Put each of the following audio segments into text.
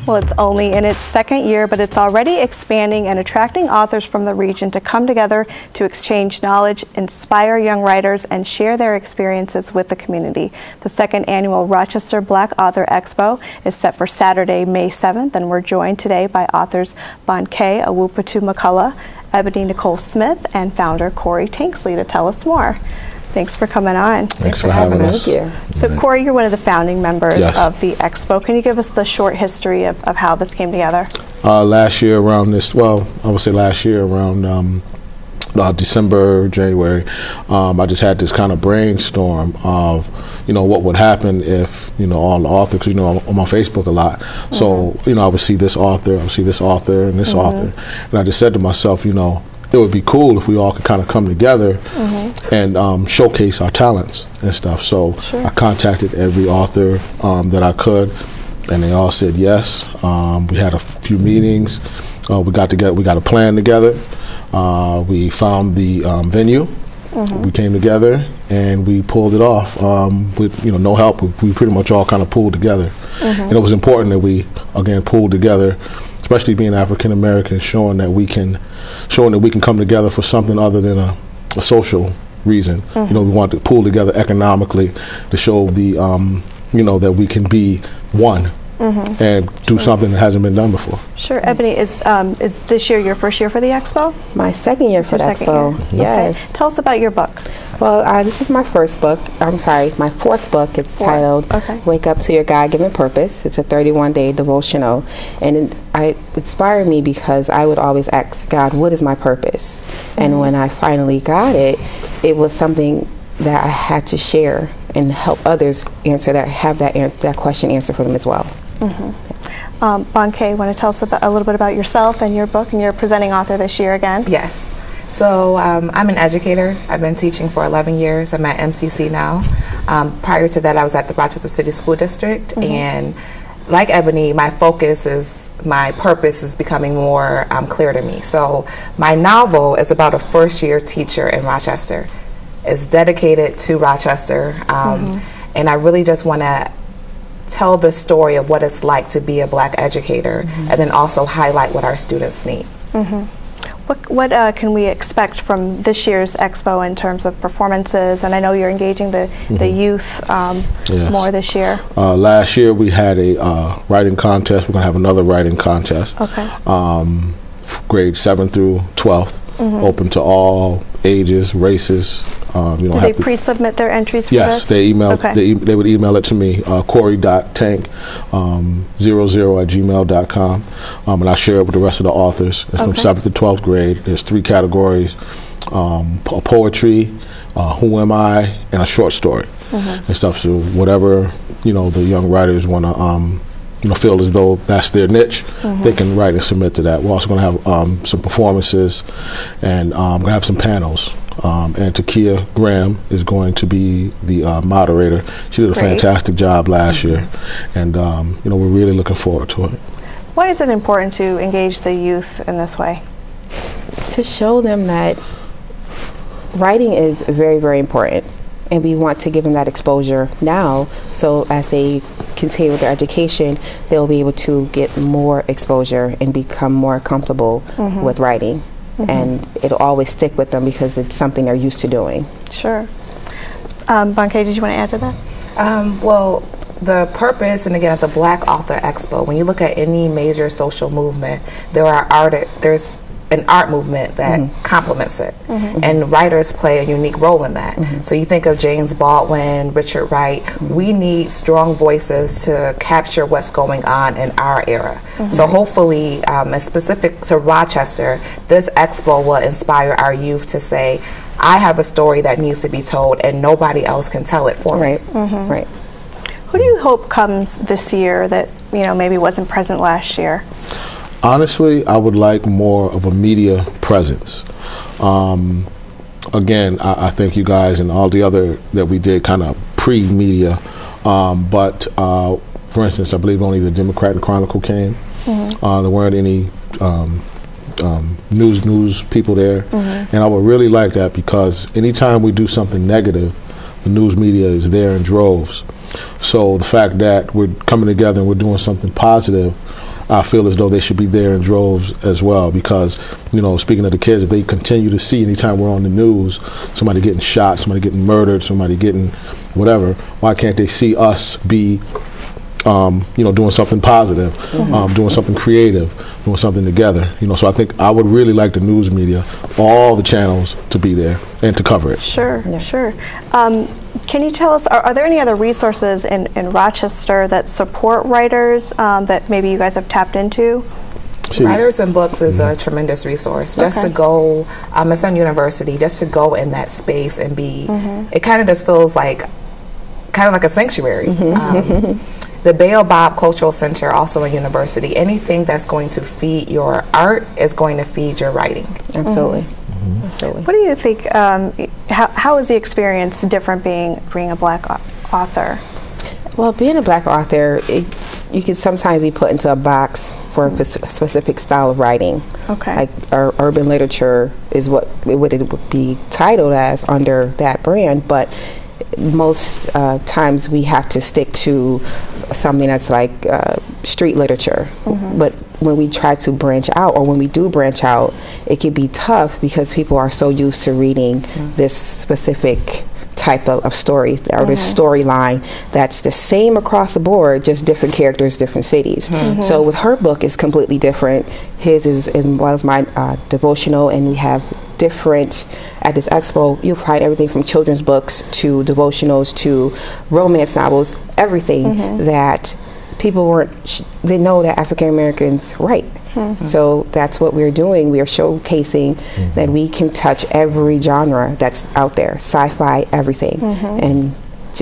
Well, it's only in its second year, but it's already expanding and attracting authors from the region to come together to exchange knowledge, inspire young writers, and share their experiences with the community. The second annual Rochester Black Author Expo is set for Saturday, May 7th, and we're joined today by authors Bonke Awupatu McCullough, Ebony Nicole Smith, and founder Corey Tanksley to tell us more. Thanks for coming on. Thanks for having us. Thank you. So, Corey, you're one of the founding members of the Expo. Can you give us the short history of how this came together? Last year around this, well, I would say last year around December, January, I just had this kind of brainstorm of, what would happen if, all the authors, because, I'm on Facebook a lot. So, I would see this author, and this author. And I just said to myself, it would be cool if we all could kind of come together and showcase our talents and stuff. So I contacted every author that I could, and they all said yes. We had a few meetings. We got together. We got a plan together. We found the venue. We came together and we pulled it off with no help. We pretty much all kind of pulled together, and it was important that we again pulled together, especially being African American, showing that we can come together for something other than a social reason. We want to pull together economically to show the that we can be one. And do something that hasn't been done before. Sure. Ebony, is this year your first year for the Expo? My second year for the Expo, yes. Okay. Tell us about your book. Well, this is my fourth book. It's titled Wake Up to Your God-Given Purpose. It's a 31-day devotional. And it inspired me because I would always ask God, what is my purpose? And when I finally got it, it was something that I had to share and help others answer that, have that question answered for them as well. Bonke, want to tell us a little bit about yourself and your book, and you're presenting author this year again? Yes. So I'm an educator. I've been teaching for 11 years. I'm at MCC now. Prior to that, I was at the Rochester City School District, and like Ebony, my purpose is becoming more clear to me. So my novel is about a first-year teacher in Rochester. It's dedicated to Rochester, and I really just want to tell the story of what it's like to be a black educator, and then also highlight what our students need. What can we expect from this year's Expo in terms of performances? And I know you're engaging the youth more this year. Last year we had a writing contest. We're going to have another writing contest. Grades 7th through 12th, open to all ages, races. Do they pre-submit their entries for this? Yes, they would email it to me, corey.tank00@gmail.com, and I share it with the rest of the authors. It's from 7th to 12th grade. There's 3 categories: poetry, who am I, and a short story and stuff. So whatever the young writers want to feel as though that's their niche, they can write and submit to that. We're also going to have some performances, and I'm going to have some panels. And Takia Graham is going to be the moderator. She did a fantastic job last year, and we're really looking forward to it. Why is it important to engage the youth in this way? To show them that writing is very, very important, and we want to give them that exposure now, so as they continue with their education, they'll be able to get more exposure and become more comfortable with writing. And it'll always stick with them because it's something they're used to doing. Sure. Bonke, did you want to add to that? Well, the purpose, and again, at the Black Author Expo, when you look at any major social movement, there's an art movement that complements it, and writers play a unique role in that. So you think of James Baldwin, Richard Wright. We need strong voices to capture what's going on in our era. So hopefully, and specific to Rochester, this expo will inspire our youth to say, I have a story that needs to be told, and nobody else can tell it for me. Right. Who do you hope comes this year that maybe wasn't present last year? Honestly, I would like more of a media presence. Again, I thank you guys and all the other that we did kind of pre-media. But for instance, I believe only the Democrat and Chronicle came. There weren't any news people there. And I would really like that, because anytime we do something negative, the news media is there in droves. So the fact that we're coming together and we're doing something positive, I feel as though they should be there in droves as well, because, you know, speaking of the kids, if they continue to see anytime we're on the news, somebody getting shot, somebody getting murdered, somebody getting whatever, why can't they see us be, you know, doing something positive, doing something creative, doing something together, you know? So I think I would really like the news media, all the channels, to be there and to cover it. Sure, sure. Can you tell us, are there any other resources in Rochester that support writers that maybe you guys have tapped into? Writers and Books is a tremendous resource. Just to go, it's on university, just to go in that space and be, it kind of just feels like, kind of like a sanctuary. The Baobab Cultural Center, also a university, anything that's going to feed your art is going to feed your writing. Absolutely. Absolutely. What do you think, how is the experience different being a Black author? Well, being a Black author, you can sometimes be put into a box for a specific style of writing. Okay. Like urban literature is what it would be titled as under that brand, but most times we have to stick to something that's like street literature. But when we try to branch out, or when we do branch out, it can be tough because people are so used to reading this specific type of story, or this storyline that's the same across the board, just different characters, different cities. So with her book, it's completely different. His is, as well as mine, devotional, and we have different, at this expo, you'll find everything from children's books to devotionals to romance novels, everything that people they know that African Americans write. So that's what we're doing. We are showcasing that we can touch every genre that's out there, sci-fi, everything. And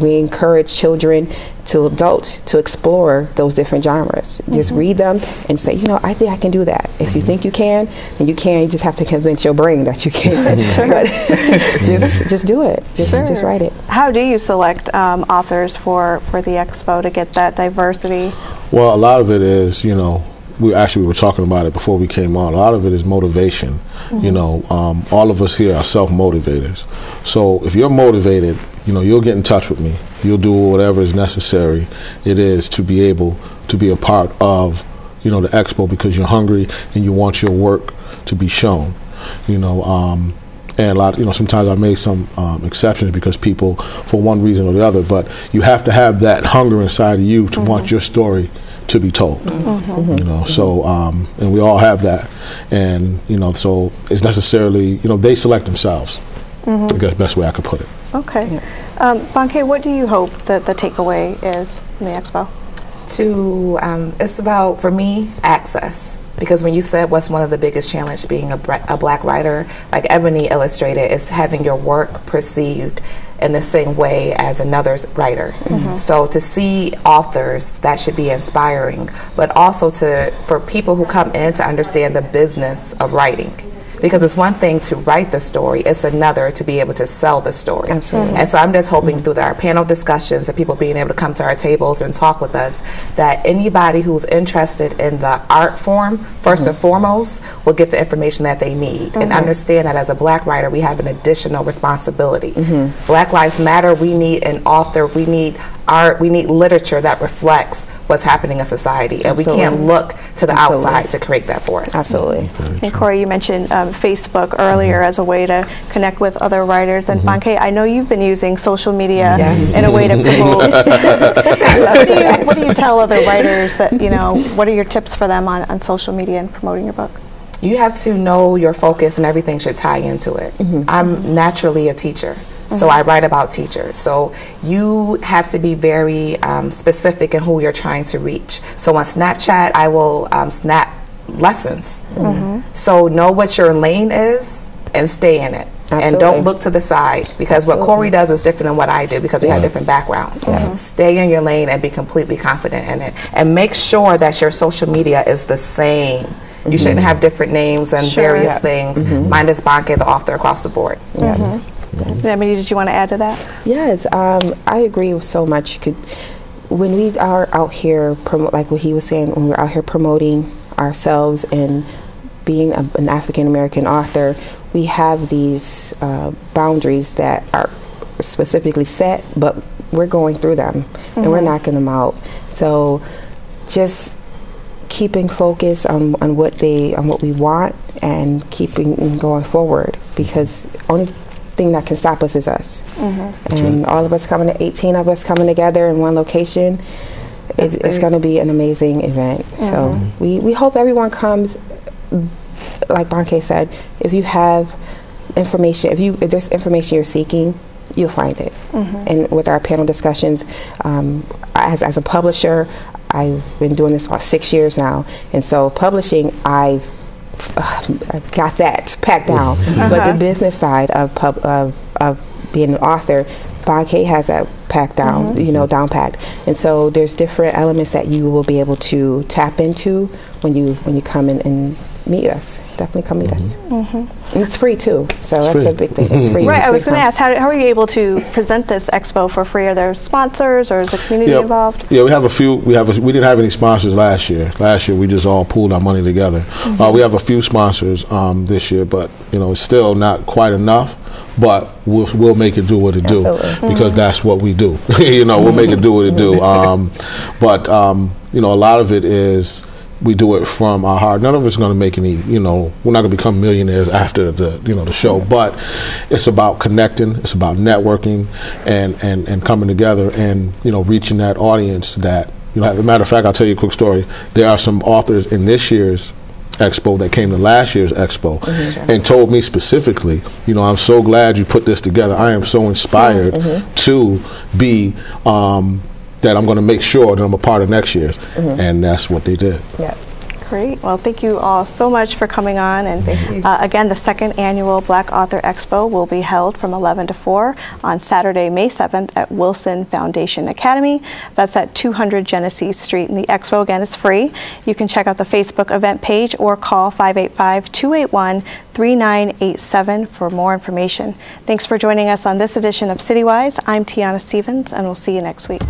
we encourage children to adults to explore those different genres. Just read them and say, you know, I think I can do that. If you think you can, then you can. You just have to convince your brain that you can. But just do it. Just write it. How do you select authors for the expo to get that diversity? Well, a lot of it is, you know, we were talking about it before we came on. A lot of it is motivation. You know, all of us here are self-motivators. So if you're motivated, you know, you'll get in touch with me. You'll do whatever is necessary it is to be able to be a part of, you know, the expo, because you're hungry and you want your work to be shown. You know, and a lot, you know, sometimes I make some exceptions because people, for one reason or the other, but you have to have that hunger inside of you to want your story to be told. You know, so and we all have that, and you know, so it's necessarily, you know, they select themselves. I think that's the best way I could put it. Okay. Banke, what do you hope that the takeaway is from the expo? It's about, for me, access. Because when you said what's one of the biggest challenges being a Black writer, like Ebony illustrated, is having your work perceived in the same way as another writer. So to see authors, that should be inspiring, but also for people who come in to understand the business of writing. Because it's one thing to write the story, it's another to be able to sell the story. Absolutely. And so I'm just hoping through our panel discussions and people being able to come to our tables and talk with us, that anybody who's interested in the art form, first and foremost, will get the information that they need and understand that as a Black writer, we have an additional responsibility. Black Lives Matter, we need an author, we need art, we need literature that reflects what's happening in society, and we can't look to the outside to create that for us. Absolutely. And Corey, you mentioned Facebook earlier as a way to connect with other writers, and Banke, I know you've been using social media in a way to promote. What do you tell other writers that, you know, what are your tips for them on social media and promoting your book? You have to know your focus, and everything should tie into it. I'm naturally a teacher. So I write about teachers. So you have to be very specific in who you're trying to reach. So on Snapchat, I will snap lessons. So know what your lane is and stay in it. And don't look to the side, because what Corey does is different than what I do, because we have different backgrounds. Stay in your lane and be completely confident in it. And make sure that your social media is the same. You shouldn't have different names and various things. Mine is Banke, the author, across the board. Ebony, did you want to add to that? Yes, I agree so much. When we are out here, like what he was saying, when we're out here promoting ourselves and being an African American author, we have these boundaries that are specifically set, but we're going through them and we're knocking them out. So just keeping focus on what we want and keeping going forward, because only thing that can stop us is us. And all of us coming, 18 of us coming together in one location, it's going to be an amazing event. So we hope everyone comes. Like Bonke said, if you have information, if there's information you're seeking, you'll find it. And with our panel discussions, as a publisher, I've been doing this about 6 years now, and so publishing, I've got that packed down. But the business side of being an author, Bonke has that packed down, you know, down packed. And so there's different elements that you will be able to tap into when you come in and meet us. Definitely come meet us. And it's free too, so that's a big thing. It's free. Right, I was going to ask, how are you able to present this expo for free? Are there sponsors, or is the community involved? Yeah, we have a few. We didn't have any sponsors last year. Last year we just all pooled our money together. We have a few sponsors this year, but you know, it's still not quite enough. But we'll make it do what it do, because that's what we do. You know, we'll make it do what it do. But you know, a lot of it is, we do it from our heart. None of it's going to make any, you know, we're not going to become millionaires after the show, but it's about connecting, it's about networking and coming together and, you know, reaching that audience that, you know, as a matter of fact, I'll tell you a quick story. There are some authors in this year's Expo that came to last year's Expo and told me specifically, you know, I'm so glad you put this together. I am so inspired to be that I'm going to make sure that I'm a part of next year's, and that's what they did. Yeah. Great. Well, thank you all so much for coming on. And again, the second annual Black Author Expo will be held from 11 to 4 on Saturday, May 7th at Wilson Foundation Academy. That's at 200 Genesee Street. And the expo, again, is free. You can check out the Facebook event page or call 585-281-3987 for more information. Thanks for joining us on this edition of CityWise. I'm Tiana Stevens, and we'll see you next week.